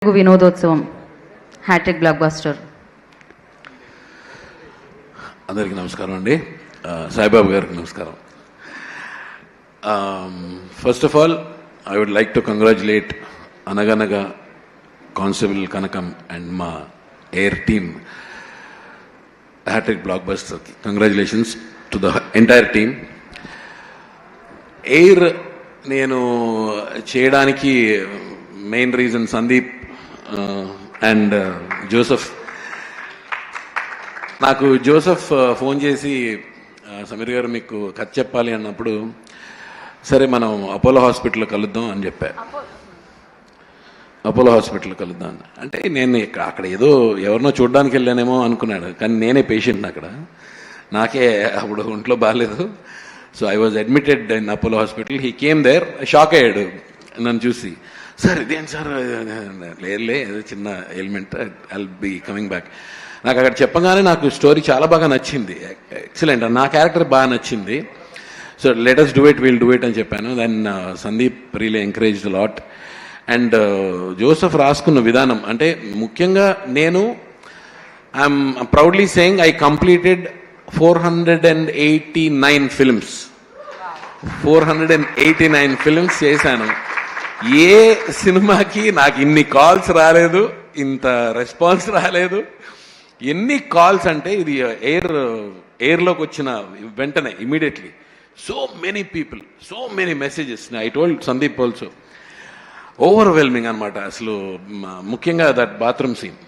వినోదోత్సవం hat trick block buster. అందరికీ నమస్కారం అండి. సాయిబాబు గారికి నమస్కారం. First of all I would like to congratulate Anaganaga constable Kanakam and మా AIR team hat trick blockbuster. Congratulations to the entire team. AIR నేను చేయడానికి main reason Sandeep and Joseph. నాకు జోసెఫ్ ఫోన్ చేసి సమీర్ గారు మీకు కథ చెప్పాలి అన్నప్పుడు సరే మనం అపోలో హాస్పిటల్లో కలుద్దాం అని చెప్పా. అపోలో హాస్పిటల్లో కలుద్దాం అంటే నేను అక్కడ ఏదో ఎవరినో చూడడానికి వెళ్ళానేమో అనుకున్నాడు, కానీ నేనే పేషెంట్ అక్కడ. నాకే అప్పుడు ఒంట్లో బాగాలేదు. So I was admitted in Apollo hospital. He came there, shock అయ్యాడు నన్ను చూసి. సార్ ఇదేంటి సార్? లేదులే ఏదో చిన్న ailment, I'll be coming back. నాకు అక్కడ చెప్పగానే నాకు స్టోరీ చాలా బాగా నచ్చింది. ఎక్సలెంట్, నా క్యారెక్టర్ బాగా నచ్చింది. So let's do it, will do it అని చెప్పాను. Then Sandeep really encouraged lot. And Joseph రాసుకున్న విధానం అంటే ముఖ్యంగా నేను I'm proudly saying I completed 489 films. 489 films చేశాను. ఏ సినిమాకి నాకు ఇన్ని కాల్స్ రాలేదు, ఇంత రెస్పాన్స్ రాలేదు. ఎన్ని కాల్స్ అంటే ఇది ఎయిర్లోకి వచ్చిన వెంటనే immediately so many people, so many messages. I told Sandeep also, overwhelming అనమాట. అసలు ముఖ్యంగా దట్ బాత్రూమ్ సీన్,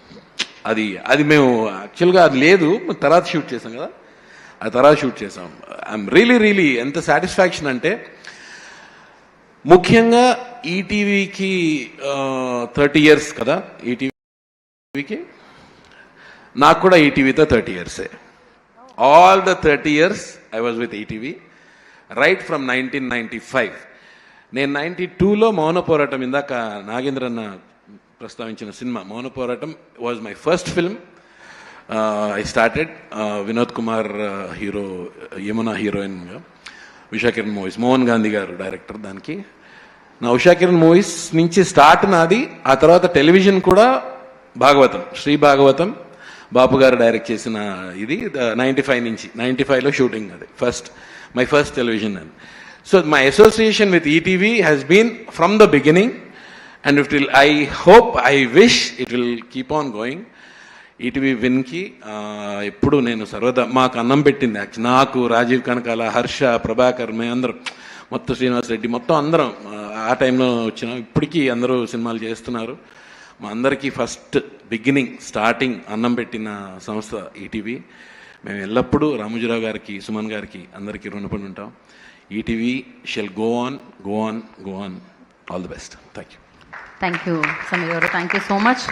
అది మేము యాక్చువల్గా అది లేదు, తర్వాత షూట్ చేసాం కదా, ఆ తర్వాత షూట్ చేసాం. ఐఎమ్ రియలీ ఎంత సాటిస్ఫాక్షన్ అంటే ముఖ్యంగా ఈటీవీకి 30 years కదా, ఈటీవీకి నాకు కూడా ఈటీవీతో 30 years. All the 30 years I was with ETV right from 1995. నేను 92లో మౌన పోరాటం, ఇందాక నాగేంద్రన్న ప్రస్తావించిన సినిమా మౌన పోరాటం was my first film. I started Vinod Kumar hero, Yamuna హీరోయిన్గా, ఉషా కిరణ్ మూవీస్, మోహన్ గాంధీ గారు డైరెక్టర్. దానికి నా ఉషా కిరణ్ మూవీస్ నుంచి స్టార్ట్ నాది. ఆ తర్వాత టెలివిజన్ కూడా భాగవతం, శ్రీ భాగవతం బాపు గారు డైరెక్ట్ చేసిన ఇది 95 నుంచి, 95లో షూటింగ్. అది my first television. And so my association with ETV has been from the beginning and it will, I hope, I wish it will keep on going. ETV విన్కి ఎప్పుడు నేను సర్వదా మాకు అన్నం పెట్టింది. యాక్చువల్ నాకు, రాజీవ్ కనకాల, హర్ష, ప్రభాకర్, మేమందరం, మొత్తం శ్రీనివాస్ రెడ్డి, మొత్తం అందరం ఆ టైంలో వచ్చినాం. ఇప్పటికీ అందరూ సినిమాలు చేస్తున్నారు. మా అందరికీ ఫస్ట్ బిగినింగ్, స్టార్టింగ్ అన్నం పెట్టిన సంస్థ ఈటీవీ. మేము ఎల్లప్పుడూ రామోజీరావు గారికి, సుమన్ గారికి, అందరికీ రుణపడి ఉంటాం. ETV shall go on, go on, go on. All the best. Thank you. Thank you Sameer గారు, థ్యాంక్ యూ సో మచ్.